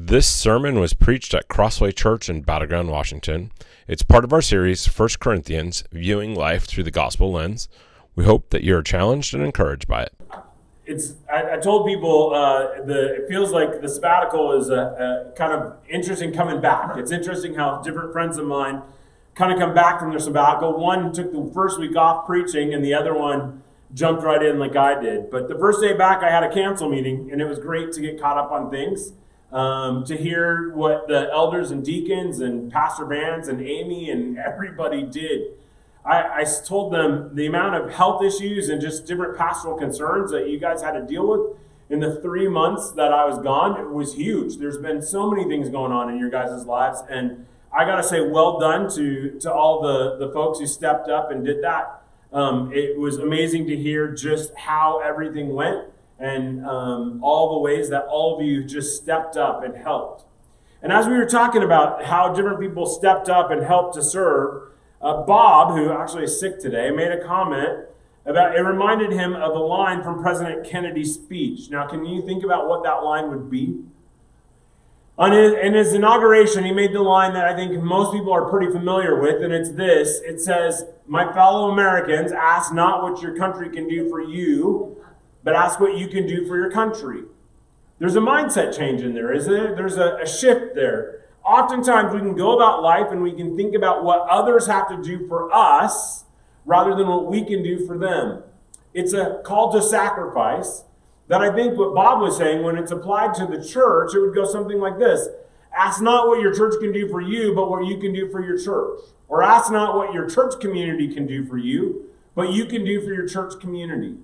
This sermon was preached at Crossway Church in Battleground, Washington. It's part of our series, 1 Corinthians, Viewing Life Through the Gospel Lens. We hope that you're challenged and encouraged by it. I told people it feels like the sabbatical is a kind of interesting coming back. It's interesting how different friends of mine kind of come back from their sabbatical. One took the first week off preaching, and the other one jumped right in like I did. But the first day back, I had a council meeting, and it was great to get caught up on things. To hear what the elders and deacons and Pastor Vance and Amy and everybody did. I told them the amount of health issues and just different pastoral concerns that you guys had to deal with in the 3 months that I was gone. It was huge. There's been so many things going on in your guys' lives. And I got to say, well done to all the folks who stepped up and did that. It was amazing to hear just how everything went. And all the ways that all of you just stepped up and helped. And as we were talking about how different people stepped up and helped to serve, Bob, who actually is sick today, made a comment about, it reminded him of a line from President Kennedy's speech. Now, can you think about what that line would be? In his inauguration, he made the line that I think most people are pretty familiar with, and it's this. It says, "My fellow Americans, ask not what your country can do for you, but ask what you can do for your country." There's a mindset change in there, isn't it? There's a shift there. Oftentimes we can go about life and we can think about what others have to do for us rather than what we can do for them. It's a call to sacrifice that I think what Bob was saying, when it's applied to the church, it would go something like this. Ask not what your church can do for you, but what you can do for your church. Or ask not what your church community can do for you, but you can do for your church community.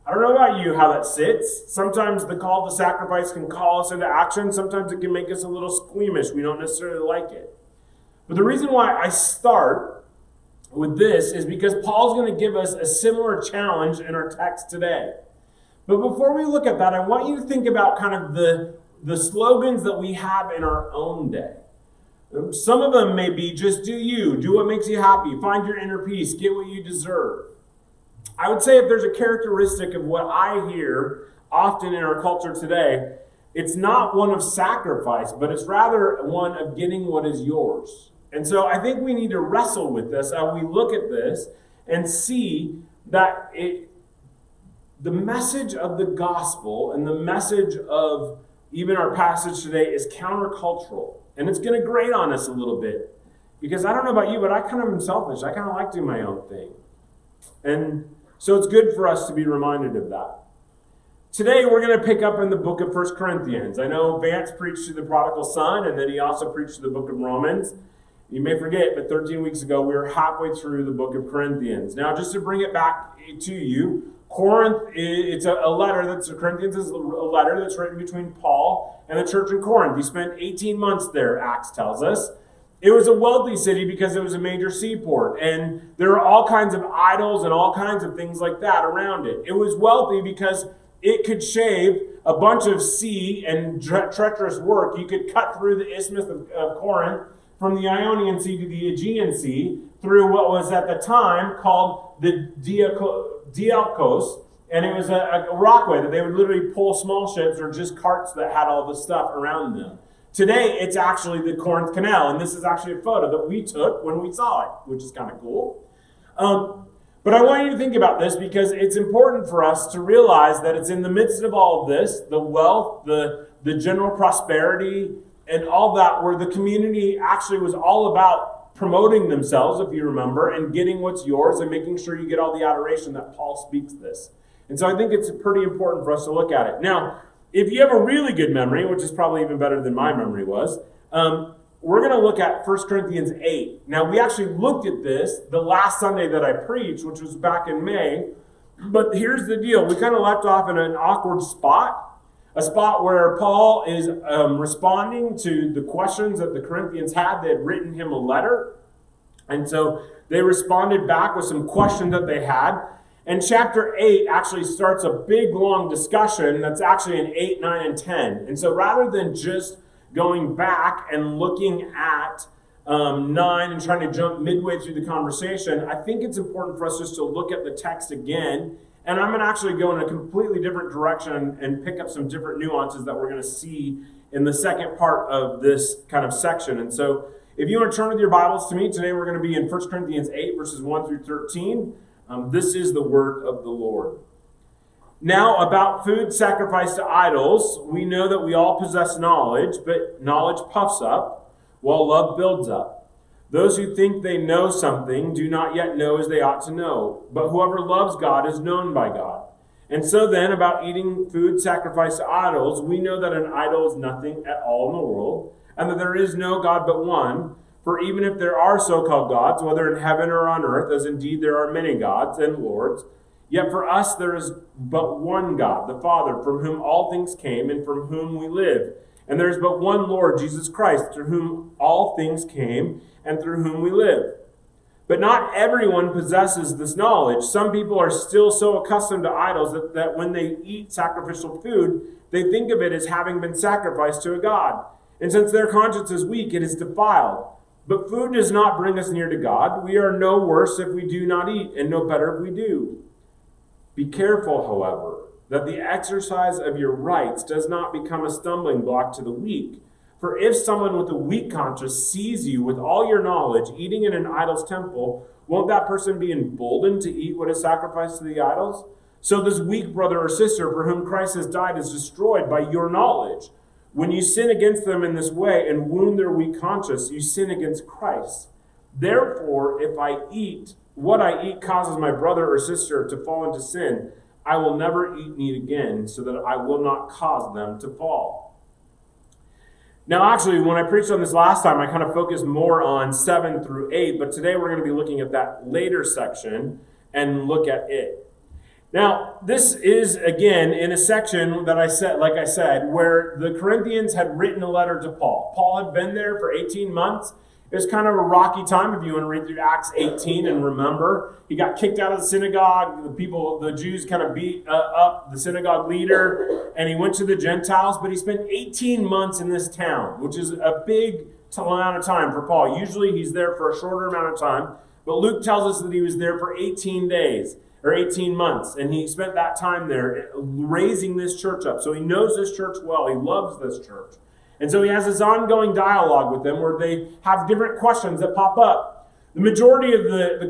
I don't know about you how that sits. Sometimes the call to sacrifice can call us into action. Sometimes it can make us a little squeamish. We don't necessarily like it. But the reason why I start with this is because Paul's going to give us a similar challenge in our text today. But before we look at that, I want you to think about kind of the slogans that we have in our own day. Some of them may be just do you, do what makes you happy, find your inner peace, get what you deserve. I would say if there's a characteristic of what I hear often in our culture today, it's not one of sacrifice, but it's rather one of getting what is yours. And so I think we need to wrestle with this as we look at this and see that the message of the gospel and the message of even our passage today is countercultural. And it's going to grate on us a little bit. Because I don't know about you, but I kind of am selfish. I kind of like doing my own thing. And so it's good for us to be reminded of that. Today we're going to pick up in the book of 1 Corinthians. I know Vance preached to the prodigal son, and then he also preached to the book of Romans. You may forget, but 13 weeks ago we were halfway through the book of Corinthians. Now, just to bring it back to you, Corinth, it's a letter Corinthians is a letter that's written between Paul and the church in Corinth. He spent 18 months there, Acts tells us. It was a wealthy city because it was a major seaport, and there are all kinds of idols and all kinds of things like that around it. It was wealthy because it could shave a bunch of sea and treacherous work. You could cut through the Isthmus of Corinth from the Ionian Sea to the Aegean Sea through what was at the time called the Dialkos, and it was a rockway that they would literally pull small ships or just carts that had all the stuff around them. Today, it's actually the Corinth Canal, and this is actually a photo that we took when we saw it, which is kind of cool. But I want you to think about this because it's important for us to realize that it's in the midst of all of this, the wealth, the general prosperity, and all that, where the community actually was all about promoting themselves, if you remember, and getting what's yours and making sure you get all the adoration that Paul speaks this. And so I think it's pretty important for us to look at it. Now, if you have a really good memory, which is probably even better than my memory was, we're going to look at 1 Corinthians 8. Now, we actually looked at this the last Sunday that I preached, which was back in May. But here's the deal. We kind of left off in an awkward spot, a spot where Paul is responding to the questions that the Corinthians had. They had written him a letter. And so they responded back with some questions that they had. And chapter 8 actually starts a big, long discussion that's actually in 8, 9, and 10. And so rather than just going back and looking at 9 and trying to jump midway through the conversation, I think it's important for us just to look at the text again. And I'm going to actually go in a completely different direction and pick up some different nuances that we're going to see in the second part of this kind of section. And so if you want to turn with your Bibles to me, today we're going to be in 1 Corinthians 8, verses 1 through 13. This is the word of the Lord. Now, about food sacrificed to idols, we know that we all possess knowledge, but knowledge puffs up, while love builds up. Those who think they know something do not yet know as they ought to know, but whoever loves God is known by God. And so then, about eating food sacrificed to idols, we know that an idol is nothing at all in the world, and that there is no God but one. For even if there are so-called gods, whether in heaven or on earth, as indeed there are many gods and lords, yet for us there is but one God, the Father, from whom all things came and from whom we live. And there is but one Lord, Jesus Christ, through whom all things came and through whom we live. But not everyone possesses this knowledge. Some people are still so accustomed to idols that when they eat sacrificial food, they think of it as having been sacrificed to a god. And since their conscience is weak, it is defiled. But food does not bring us near to God. We are no worse if we do not eat, and no better if we do. Be careful, however, that the exercise of your rights does not become a stumbling block to the weak. For if someone with a weak conscience sees you with all your knowledge eating in an idol's temple, won't that person be emboldened to eat what is sacrificed to the idols? So this weak brother or sister for whom Christ has died is destroyed by your knowledge. When you sin against them in this way and wound their weak conscience, you sin against Christ. Therefore, if what I eat causes my brother or sister to fall into sin, I will never eat meat again, so that I will not cause them to fall. Now, actually, when I preached on this last time, I kind of focused more on 7 through 8, but today we're going to be looking at that later section and look at it. Now, this is, again, in a section that like I said, where the Corinthians had written a letter to Paul. Paul had been there for 18 months. It was kind of a rocky time if you want to read through Acts 18 and remember. He got kicked out of the synagogue. The Jews kind of beat up the synagogue leader, and he went to the Gentiles. But he spent 18 months in this town, which is a big amount of time for Paul. Usually he's there for a shorter amount of time, but Luke tells us that he was there for 18 days. Or 18 months, and he spent that time there raising this church up. So he knows this church well. He loves this church. And so he has this ongoing dialogue with them where they have different questions that pop up. The majority of the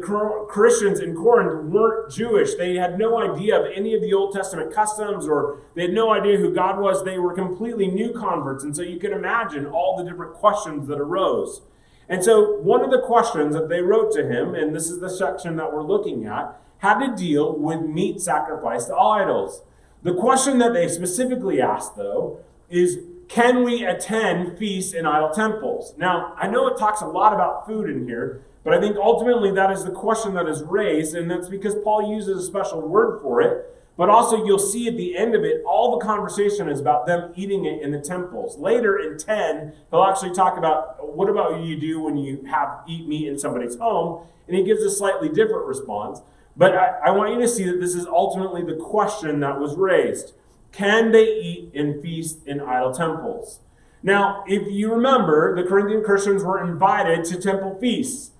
Christians in Corinth weren't Jewish. They had no idea of any of the Old Testament customs, or they had no idea who God was. They were completely new converts. And so you can imagine all the different questions that arose. And so one of the questions that they wrote to him, and this is the section that we're looking at, had to deal with meat sacrificed to idols. The question that they specifically asked, though, is, can we attend feasts in idol temples? Now, I know it talks a lot about food in here, but I think ultimately that is the question that is raised, and that's because Paul uses a special word for it, but also you'll see at the end of it, all the conversation is about them eating it in the temples. Later in 10, he'll actually talk about what about you do when you eat meat in somebody's home, and he gives a slightly different response. But I want you to see that this is ultimately the question that was raised. Can they eat and feast in idol temples? Now, if you remember, the Corinthian Christians were invited to temple feasts.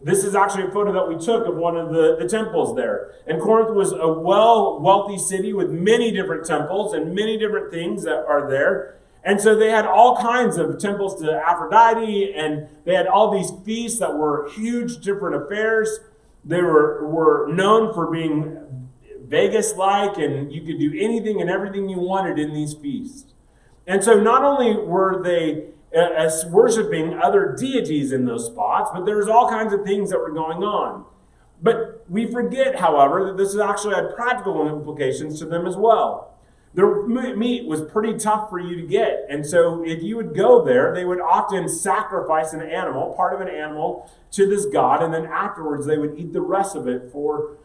This is actually a photo that we took of one of the temples there. And Corinth was a wealthy city with many different temples and many different things that are there. And so they had all kinds of temples to Aphrodite, and they had all these feasts that were huge different affairs. They were known for being Vegas-like, and you could do anything and everything you wanted in these feasts. And so not only were they worshiping other deities in those spots, but there was all kinds of things that were going on. But we forget, however, that this actually had practical implications to them as well. Their meat was pretty tough for you to get. And so if you would go there, they would often sacrifice an animal, part of an animal, to this god, and then afterwards they would eat the rest of it for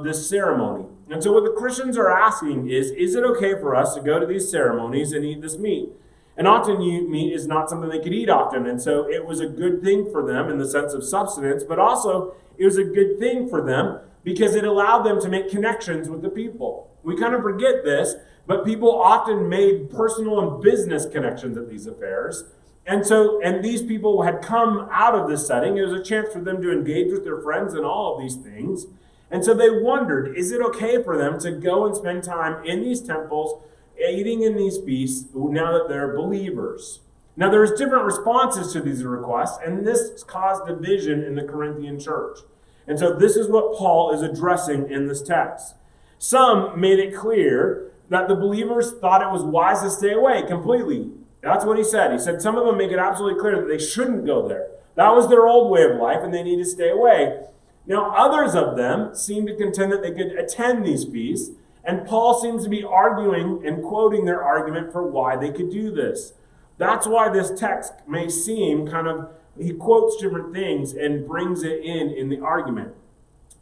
this ceremony. And so what the Christians are asking is it okay for us to go to these ceremonies and eat this meat? And often meat is not something they could eat often. And so it was a good thing for them in the sense of subsistence, but also it was a good thing for them because it allowed them to make connections with the people. We kind of forget this, but people often made personal and business connections at these affairs. And these people had come out of this setting. It was a chance for them to engage with their friends and all of these things. And so they wondered, is it okay for them to go and spend time in these temples eating in these feasts now that they're believers. Now, there's different responses to these requests, and this caused division in the Corinthian church. And so this is what Paul is addressing in this text. Some made it clear that the believers thought it was wise to stay away completely. That's what he said. He said some of them make it absolutely clear that they shouldn't go there. That was their old way of life, and they need to stay away. Now, others of them seem to contend that they could attend these feasts, and Paul seems to be arguing and quoting their argument for why they could do this. That's why this text may seem he quotes different things and brings it in the argument.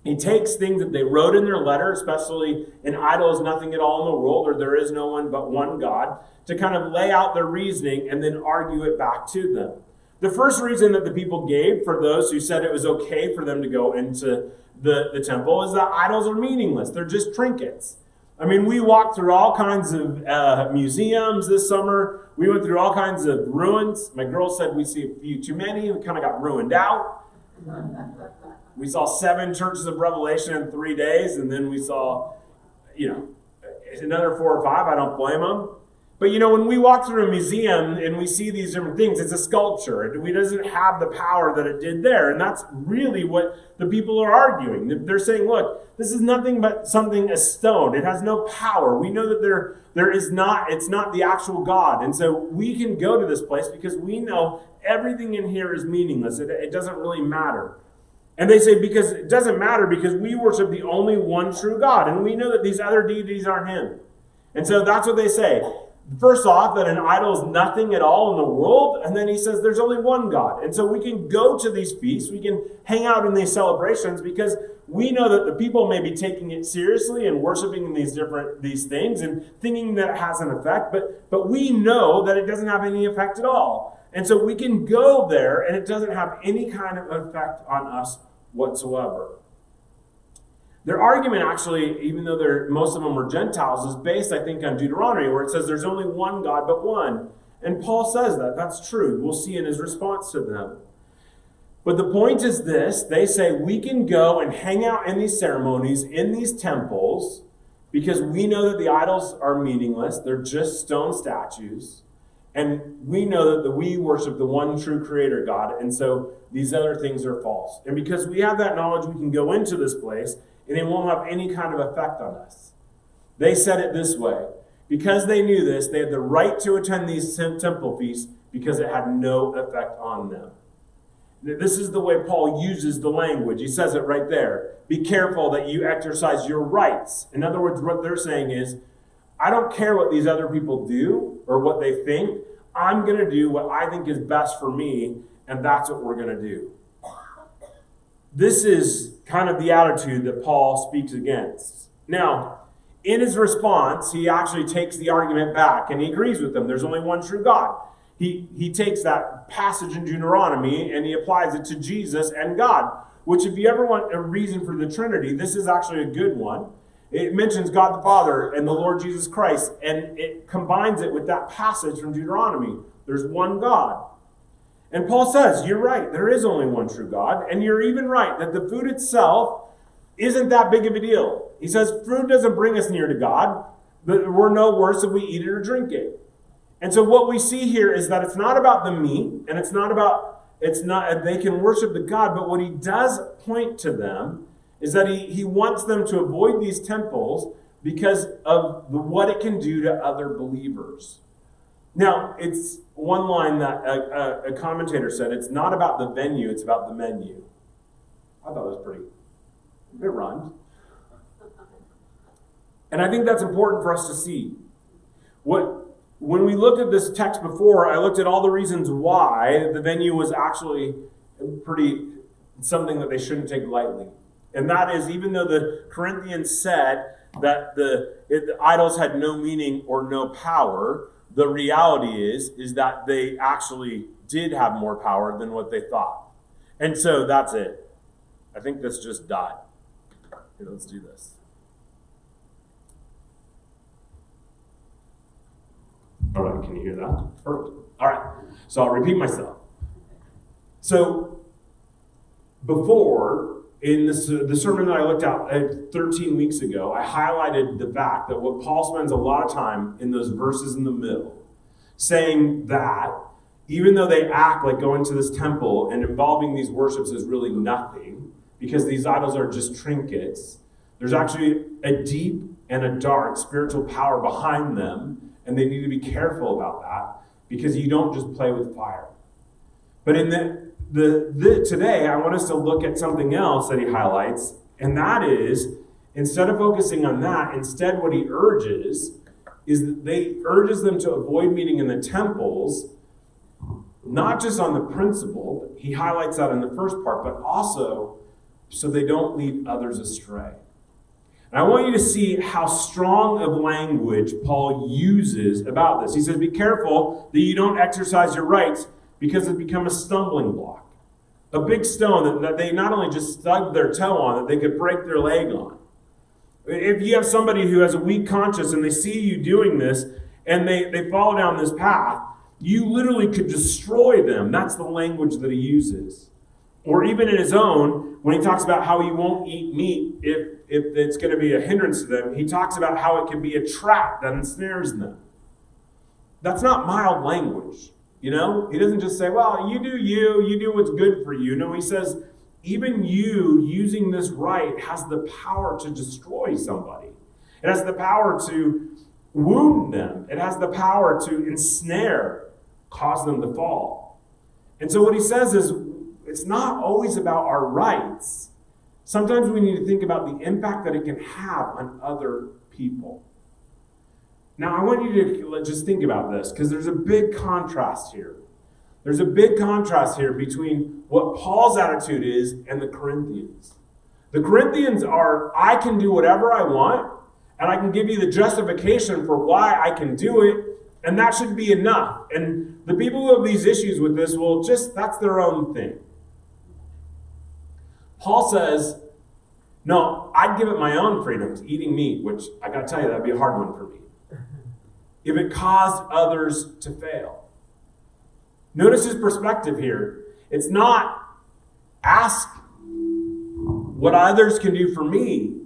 He takes things that they wrote in their letter, especially an idol is nothing at all in the world, or there is no one but one God, to kind of lay out their reasoning and then argue it back to them. The first reason that the people gave for those who said it was okay for them to go into the temple is that idols are meaningless. They're just trinkets. I mean, we walked through all kinds of museums this summer. We went through all kinds of ruins. My girl said we see a few too many. We kind of got ruined out. We saw 7 churches of Revelation in 3 days, and then we saw, another 4 or 5. I don't blame them. But, when we walk through a museum and we see these different things, it's a sculpture. It doesn't have the power that it did there. And that's really what the people are arguing. They're saying, look, this is nothing but a stone. It has no power. We know that it's not the actual God. And so we can go to this place because we know everything in here is meaningless. It doesn't really matter. And they say, because it doesn't matter because we worship the only one true God. And we know that these other deities aren't him. And so that's what they say. First off, that an idol is nothing at all in the world. And then he says there's only one God. And so we can go to these feasts. We can hang out in these celebrations because we know that the people may be taking it seriously and worshiping these things and thinking that it has an effect. But we know that it doesn't have any effect at all. And so we can go there and it doesn't have any kind of effect on us whatsoever. Their argument actually, even though most of them were Gentiles, is based, I think, on Deuteronomy, where it says there's only one God but one. And Paul says that. That's true. We'll see in his response to them. But the point is this. They say we can go and hang out in these ceremonies, in these temples, because we know that the idols are meaningless. They're just stone statues. And we know that we worship the one true creator God. And so these other things are false. And because we have that knowledge, we can go into this place and it won't have any kind of effect on us. They said it this way. Because they knew this, they had the right to attend these temple feasts because it had no effect on them. This is the way Paul uses the language. He says it right there. Be careful that you exercise your rights. In other words, what they're saying is, I don't care what these other people do or what they think. I'm going to do what I think is best for me, and that's what we're going to do. This is kind of the attitude that Paul speaks against. Now, in his response, he actually takes the argument back, and he agrees with them. There's only one true God. He takes that passage in Deuteronomy, and he applies it to Jesus and God, which if you ever want a reason for the Trinity, this is actually a good one. It mentions God the Father and the Lord Jesus Christ, and it combines it with that passage from Deuteronomy. There's one God. And Paul says, you're right, there is only one true God, and you're even right that the food itself isn't that big of a deal. He says food doesn't bring us near to God, but we're no worse if we eat it or drink it. And so what we see here is that it's not about the meat, and they can worship the God, but what he does point to them is that he wants them to avoid these temples because of what it can do to other believers. Now, it's one line that a commentator said, it's not about the venue, it's about the menu. I thought it was it rhymed. And I think that's important for us to see. When we looked at this text before, I looked at all the reasons why the venue was actually something that they shouldn't take lightly. And that is, even though the Corinthians said that the idols had no meaning or no power, the reality is that they actually did have more power than what they thought. And so that's it. I think this just died. Okay, let's do this. All right, can you hear that? Perfect. All right, so I'll repeat myself. So before, in the sermon that I looked at 13 weeks ago, I highlighted the fact that what Paul spends a lot of time in those verses in the middle, saying that even though they act like going to this temple and involving these worships is really nothing, because these idols are just trinkets, there's actually a deep and a dark spiritual power behind them, and they need to be careful about that, because you don't just play with fire. But in today, I want us to look at something else that he highlights, and that is, instead of focusing on that, instead what he urges is that they urges them to avoid meeting in the temples, not just on the principle, he highlights that in the first part, but also so they don't lead others astray. And I want you to see how strong of language Paul uses about this. He says, be careful that you don't exercise your rights because it's become a stumbling block. A big stone that they not only just stubbed their toe on, that they could break their leg on. If you have somebody who has a weak conscience and they see you doing this and they follow down this path, you literally could destroy them. That's the language that he uses. Or even in his own, when he talks about how he won't eat meat if it's going to be a hindrance to them, he talks about how it can be a trap that ensnares them. That's not mild language. You know, he doesn't just say, well, you do what's good for you. No, he says, even you using this right has the power to destroy somebody. It has the power to wound them. It has the power to ensnare, cause them to fall. And so what he says is, it's not always about our rights. Sometimes we need to think about the impact that it can have on other people. Now, I want you to just think about this, because there's a big contrast here. There's a big contrast here between what Paul's attitude is and the Corinthians. The Corinthians are, I can do whatever I want, and I can give you the justification for why I can do it, and that should be enough. And the people who have these issues with this will just, that's their own thing. Paul says, no, I'd give it my own freedom to eating meat, which I got to tell you, that'd be a hard one for me, if it caused others to fail. Notice his perspective here. It's not ask what others can do for me.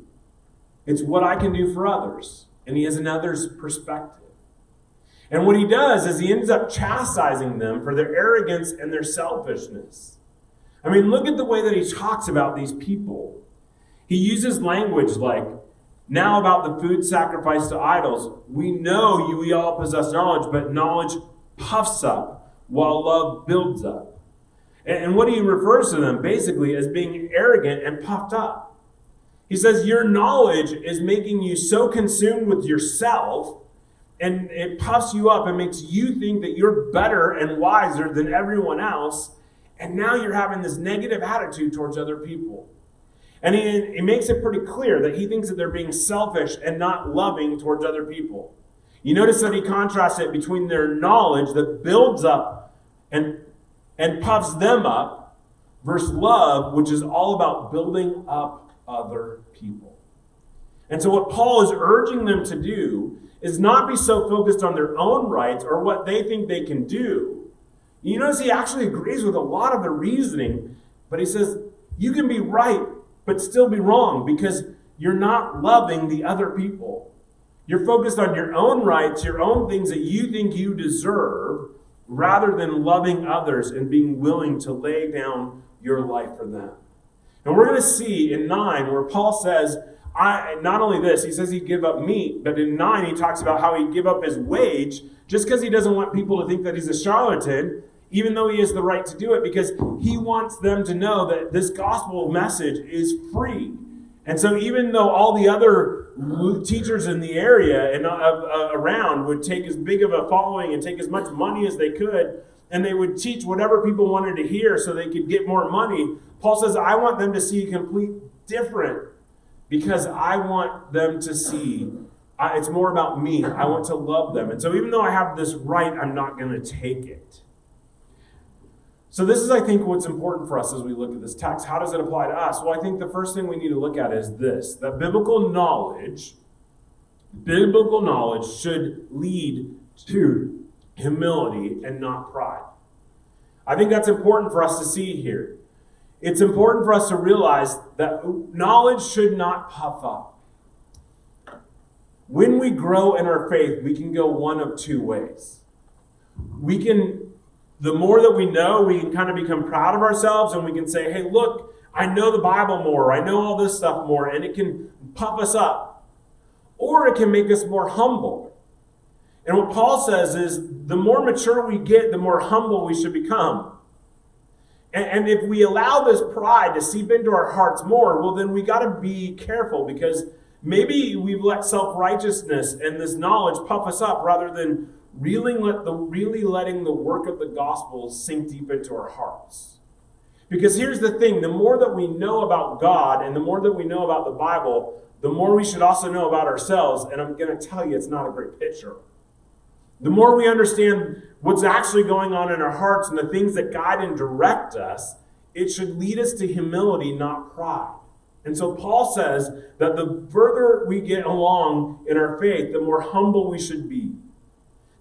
It's what I can do for others. And he has another's perspective. And what he does is he ends up chastising them for their arrogance and their selfishness. I mean, look at the way that he talks about these people. He uses language like, now about the food sacrificed to idols, we know we all possess knowledge, but knowledge puffs up while love builds up. And what he refers to them basically as being arrogant and puffed up. He says your knowledge is making you so consumed with yourself, and it puffs you up and makes you think that you're better and wiser than everyone else. And now you're having this negative attitude towards other people. And he makes it pretty clear that he thinks that they're being selfish and not loving towards other people. You notice that he contrasts it between their knowledge that builds up and puffs them up versus love, which is all about building up other people. And so what Paul is urging them to do is not be so focused on their own rights or what they think they can do. You notice he actually agrees with a lot of the reasoning, but he says, you can be right, but still be wrong because you're not loving the other people. You're focused on your own rights, your own things that you think you deserve, rather than loving others and being willing to lay down your life for them. And we're going to see in 9 where Paul says, not only this, he says he'd give up meat, but in 9 he talks about how he'd give up his wage just because he doesn't want people to think that he's a charlatan, even though he has the right to do it, because he wants them to know that this gospel message is free. And so even though all the other teachers in the area and around would take as big of a following and take as much money as they could, and they would teach whatever people wanted to hear so they could get more money, Paul says, I want them to see a complete different, because I want them to see it's more about me. I want to love them. And so even though I have this right, I'm not going to take it. So this is, I think, what's important for us as we look at this text. How does it apply to us? Well, I think the first thing we need to look at is this, that biblical knowledge should lead to humility and not pride. I think that's important for us to see here. it's important for us to realize that knowledge should not puff up. When we grow in our faith, we can go one of two ways. The more that we know, we can kind of become proud of ourselves, and we can say, hey, look, I know the Bible more, I know all this stuff more, and it can puff us up. Or it can make us more humble. And what Paul says is, the more mature we get, the more humble we should become. And if we allow this pride to seep into our hearts more, well, then we got to be careful, because maybe we've let self-righteousness and this knowledge puff us up rather than really letting the work of the gospel sink deep into our hearts. Because here's the thing, the more that we know about God and the more that we know about the Bible, the more we should also know about ourselves. And I'm going to tell you, it's not a great picture. The more we understand what's actually going on in our hearts and the things that guide and direct us, it should lead us to humility, not pride. And so Paul says that the further we get along in our faith, the more humble we should be.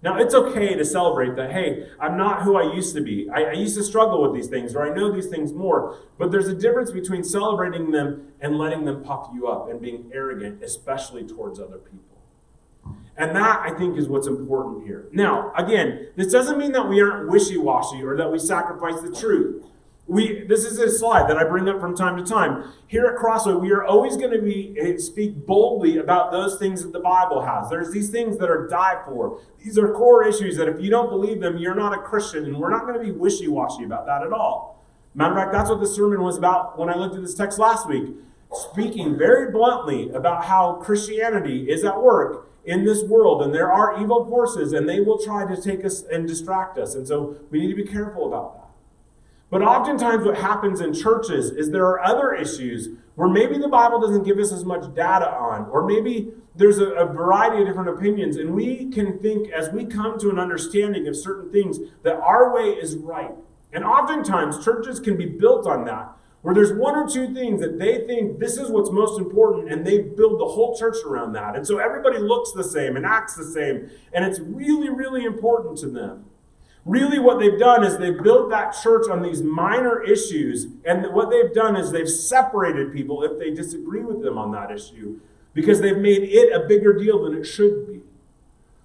Now, it's okay to celebrate that, hey, I'm not who I used to be. I used to struggle with these things, or I know these things more. But there's a difference between celebrating them and letting them puff you up and being arrogant, especially towards other people. And that, I think, is what's important here. Now, again, this doesn't mean that we aren't wishy-washy or that we sacrifice the truth. This is a slide that I bring up from time to time. Here at Crossway, we are always going to speak boldly about those things that the Bible has. There's these things that are died for. These are core issues that if you don't believe them, you're not a Christian, and we're not going to be wishy-washy about that at all. Matter of fact, that's what the sermon was about when I looked at this text last week, speaking very bluntly about how Christianity is at work in this world, and there are evil forces, and they will try to take us and distract us, and so we need to be careful about that. But oftentimes what happens in churches is there are other issues where maybe the Bible doesn't give us as much data on, or maybe there's a variety of different opinions, and we can think as we come to an understanding of certain things that our way is right. And oftentimes churches can be built on that, where there's one or two things that they think this is what's most important, and they build the whole church around that. And so everybody looks the same and acts the same, and it's really, really important to them. Really what they've done is they've built that church on these minor issues, and what they've done is they've separated people if they disagree with them on that issue, because they've made it a bigger deal than it should be.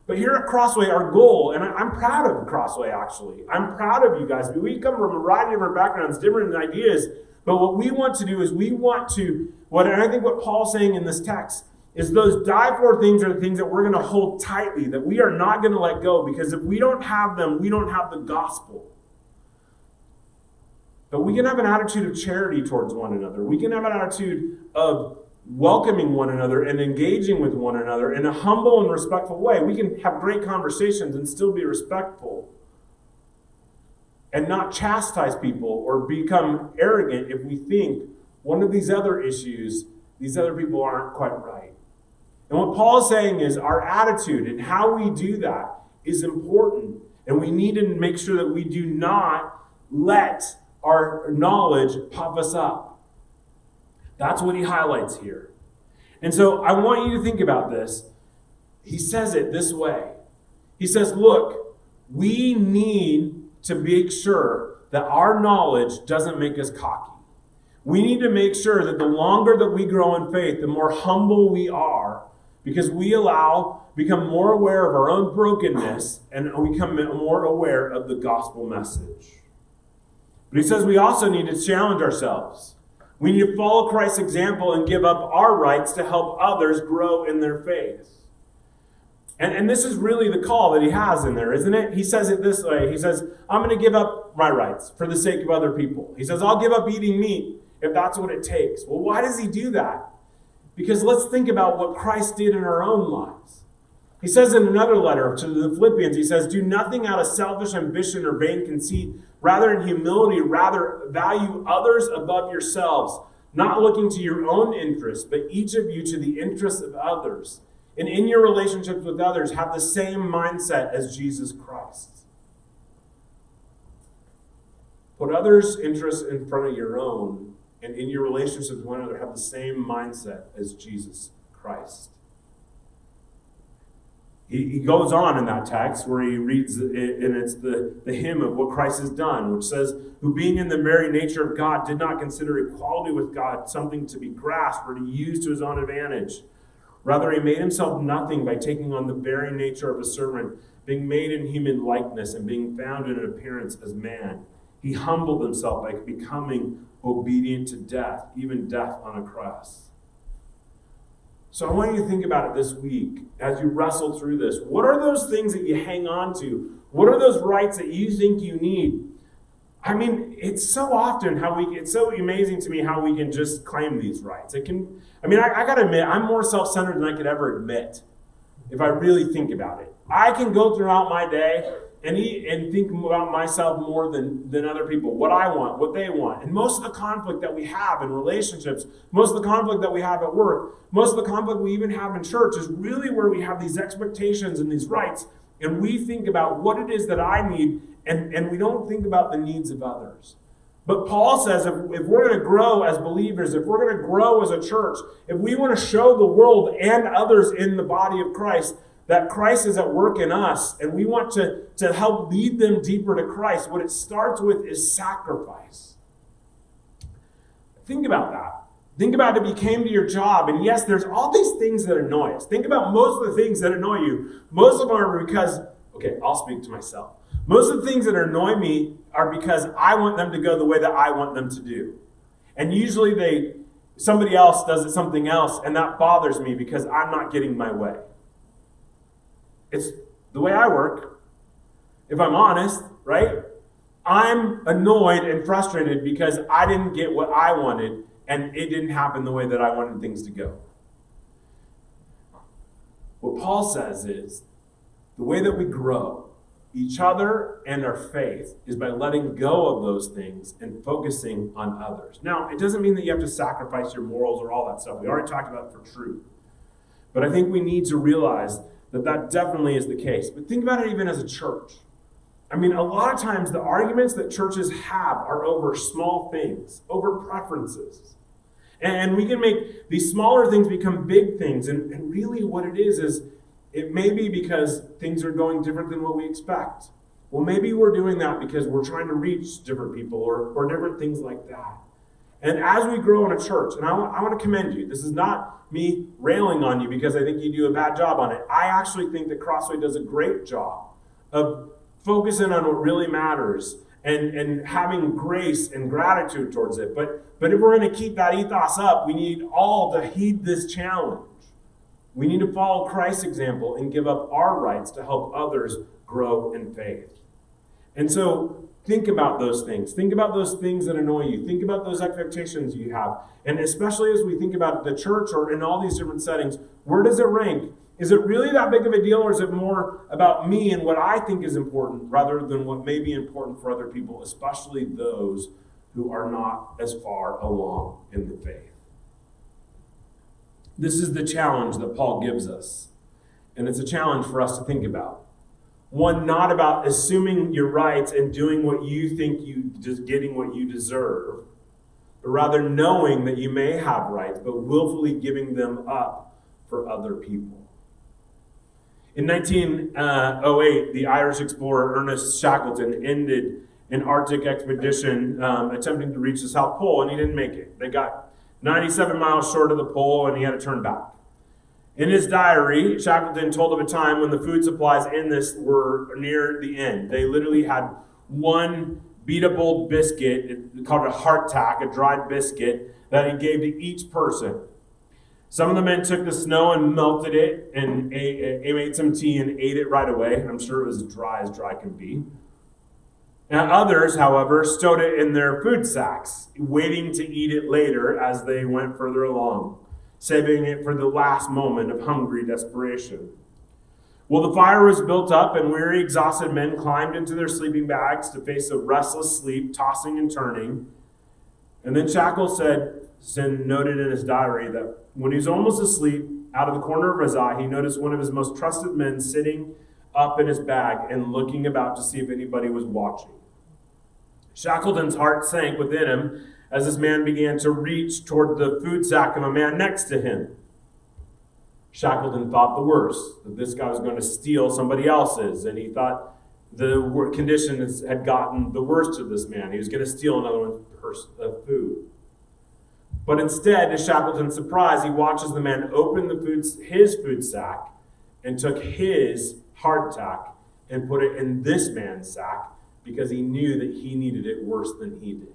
But here at Crossway, our goal, and I'm proud of Crossway actually, I'm proud of you guys. We come from a variety of different backgrounds, different ideas, but what we want to do is and I think what Paul's saying in this text is those die-for things are the things that we're going to hold tightly, that we are not going to let go, because if we don't have them, we don't have the gospel. But we can have an attitude of charity towards one another. We can have an attitude of welcoming one another and engaging with one another in a humble and respectful way. We can have great conversations and still be respectful and not chastise people or become arrogant if we think one of these other issues, these other people aren't quite right. And what Paul is saying is our attitude and how we do that is important. And we need to make sure that we do not let our knowledge puff us up. That's what he highlights here. And so I want you to think about this. He says it this way. He says, look, we need to make sure that our knowledge doesn't make us cocky. We need to make sure that the longer that we grow in faith, the more humble we are, because we become more aware of our own brokenness and we become more aware of the gospel message. But he says we also need to challenge ourselves. We need to follow Christ's example and give up our rights to help others grow in their faith. And this is really the call that he has in there, isn't it? He says it this way. He says, I'm going to give up my rights for the sake of other people. He says, I'll give up eating meat if that's what it takes. Well, why does he do that? Because let's think about what Christ did in our own lives. He says in another letter to the Philippians, he says, do nothing out of selfish ambition or vain conceit. Rather, in humility, value others above yourselves, not looking to your own interests, but each of you to the interests of others. And in your relationships with others, have the same mindset as Jesus Christ. Put others' interests in front of your own, and in your relationships with one another, have the same mindset as Jesus Christ. He goes on in that text where he reads it, and it's the hymn of what Christ has done, which says, who being in the very nature of God did not consider equality with God something to be grasped or to use to his own advantage. Rather, he made himself nothing by taking on the very nature of a servant, being made in human likeness and being found in an appearance as man. He humbled himself by becoming obedient to death, even death on a cross. So I want you to think about it this week as you wrestle through this. What are those things that you hang on to? What are those rights that you think you need? I mean, it's so often it's so amazing to me how we can just claim these rights. I got to admit, I'm more self-centered than I could ever admit if I really think about it. I can go throughout my day and think about myself more than other people, what I want, what they want. And most of the conflict that we have in relationships, most of the conflict that we have at work, most of the conflict we even have in church is really where we have these expectations and these rights, and we think about what it is that I need, and we don't think about the needs of others. But Paul says if we're going to grow as believers, if we're going to grow as a church, if we want to show the world and others in the body of Christ that Christ is at work in us, and we want to help lead them deeper to Christ, what it starts with is sacrifice. Think about that. Think about if you came to your job, and yes, there's all these things that annoy us. Think about most of the things that annoy you. Most of them are because, I'll speak to myself. Most of the things that annoy me are because I want them to go the way that I want them to do. And usually somebody else does it something else, and that bothers me because I'm not getting my way. It's the way I work. If I'm honest, right? I'm annoyed and frustrated because I didn't get what I wanted and it didn't happen the way that I wanted things to go. What Paul says is the way that we grow each other and our faith is by letting go of those things and focusing on others. Now, it doesn't mean that you have to sacrifice your morals or all that stuff. We already talked about it for truth. But I think we need to realize that definitely is the case. But think about it even as a church. I mean, a lot of times the arguments that churches have are over small things, over preferences. And we can make these smaller things become big things. And really what it is it may be because things are going different than what we expect. Well, maybe we're doing that because we're trying to reach different people or different things like that. And as we grow in a church, and I want to commend you. This is not me railing on you because I think you do a bad job on it. I actually think that Crossway does a great job of focusing on what really matters and having grace and gratitude towards it. But if we're going to keep that ethos up, we need all to heed this challenge. We need to follow Christ's example and give up our rights to help others grow in faith. And so think about those things. Think about those things that annoy you. Think about those expectations you have. And especially as we think about the church or in all these different settings, where does it rank? Is it really that big of a deal, or is it more about me and what I think is important rather than what may be important for other people, especially those who are not as far along in the faith? This is the challenge that Paul gives us. And it's a challenge for us to think about. One, not about assuming your rights and doing what you think just getting what you deserve, but rather knowing that you may have rights, but willfully giving them up for other people. In 1908, the Irish explorer Ernest Shackleton ended an Arctic expedition attempting to reach the South Pole, and he didn't make it. They got 97 miles short of the pole, and he had to turn back. In his diary, Shackleton told of a time when the food supplies in this were near the end. They literally had one beat-up old biscuit, called a hardtack, a dried biscuit, that he gave to each person. Some of the men took the snow and melted it and made some tea and ate it right away. I'm sure it was as dry can be. Now others, however, stowed it in their food sacks, waiting to eat it later as they went further along, saving it for the last moment of hungry desperation. Well, the fire was built up, and weary, exhausted men climbed into their sleeping bags to face a restless sleep, tossing and turning. And then Shackleton noted in his diary that when he was almost asleep, out of the corner of his eye, he noticed one of his most trusted men sitting up in his bag and looking about to see if anybody was watching. Shackleton's heart sank within him as this man began to reach toward the food sack of a man next to him. Shackleton thought the worst, that this guy was going to steal somebody else's, and he thought the conditions had gotten the worst of this man. He was going to steal another one's food. But instead, to Shackleton's surprise, he watches the man open his food sack and took his hardtack and put it in this man's sack because he knew that he needed it worse than he did.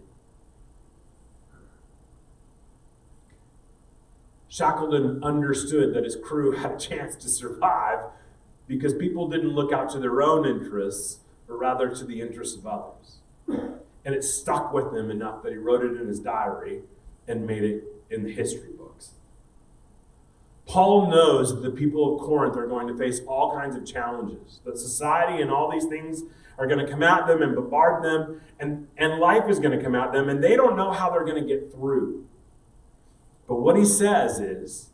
Shackleton understood that his crew had a chance to survive because people didn't look out to their own interests, but rather to the interests of others. And it stuck with him enough that he wrote it in his diary and made it in the history books. Paul knows that the people of Corinth are going to face all kinds of challenges, that society and all these things are going to come at them and bombard them, and life is going to come at them, and they don't know how they're going to get through. But what he says is,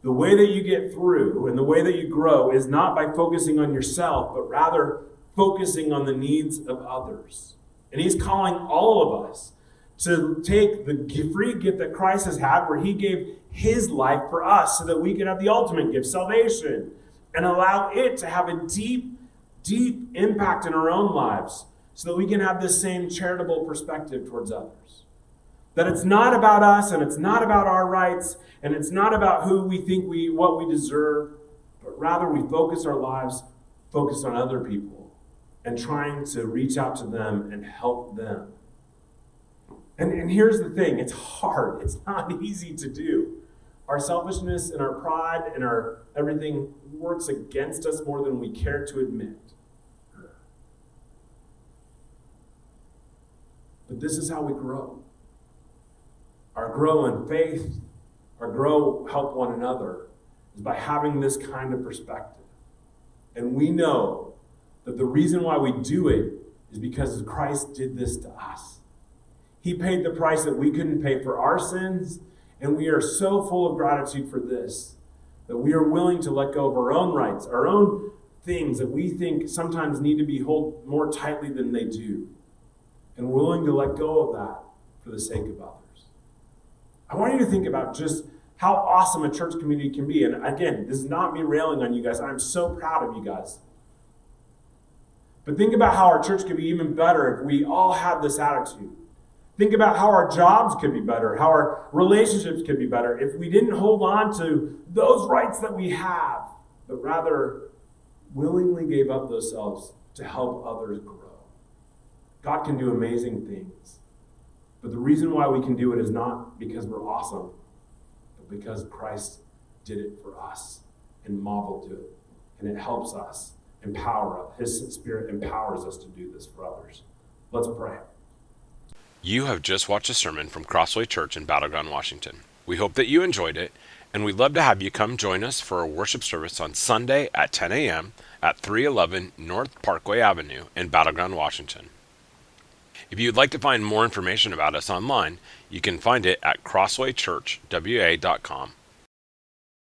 the way that you get through and the way that you grow is not by focusing on yourself, but rather focusing on the needs of others. And he's calling all of us to take the free gift that Christ has had, where he gave his life for us so that we could have the ultimate gift, salvation, and allow it to have a deep, deep impact in our own lives so that we can have this same charitable perspective towards others. That it's not about us, and it's not about our rights, and it's not about who we think what we deserve, but rather we focus our lives focused on other people and trying to reach out to them and help them. And here's the thing, it's hard. It's not easy to do. Our selfishness and our pride and our everything works against us more than we care to admit. But this is how we grow. Our grow in faith, our grow help one another, is by having this kind of perspective. And we know that the reason why we do it is because Christ did this to us. He paid the price that we couldn't pay for our sins, and we are so full of gratitude for this that we are willing to let go of our own rights, our own things that we think sometimes need to be held more tightly than they do, and willing to let go of that for the sake of others. I want you to think about just how awesome a church community can be. And again, this is not me railing on you guys. I'm so proud of you guys. But think about how our church could be even better if we all had this attitude. Think about how our jobs could be better, how our relationships could be better if we didn't hold on to those rights that we have, but rather willingly gave up those selves to help others grow. God can do amazing things. But the reason why we can do it is not because we're awesome, but because Christ did it for us and modeled it. And it helps us empower us. His Spirit empowers us to do this for others. Let's pray. You have just watched a sermon from Crossway Church in Battleground, Washington. We hope that you enjoyed it, and we'd love to have you come join us for a worship service on Sunday at 10 a.m. at 311 North Parkway Avenue in Battleground, Washington. If you'd like to find more information about us online, you can find it at crosswaychurchwa.com.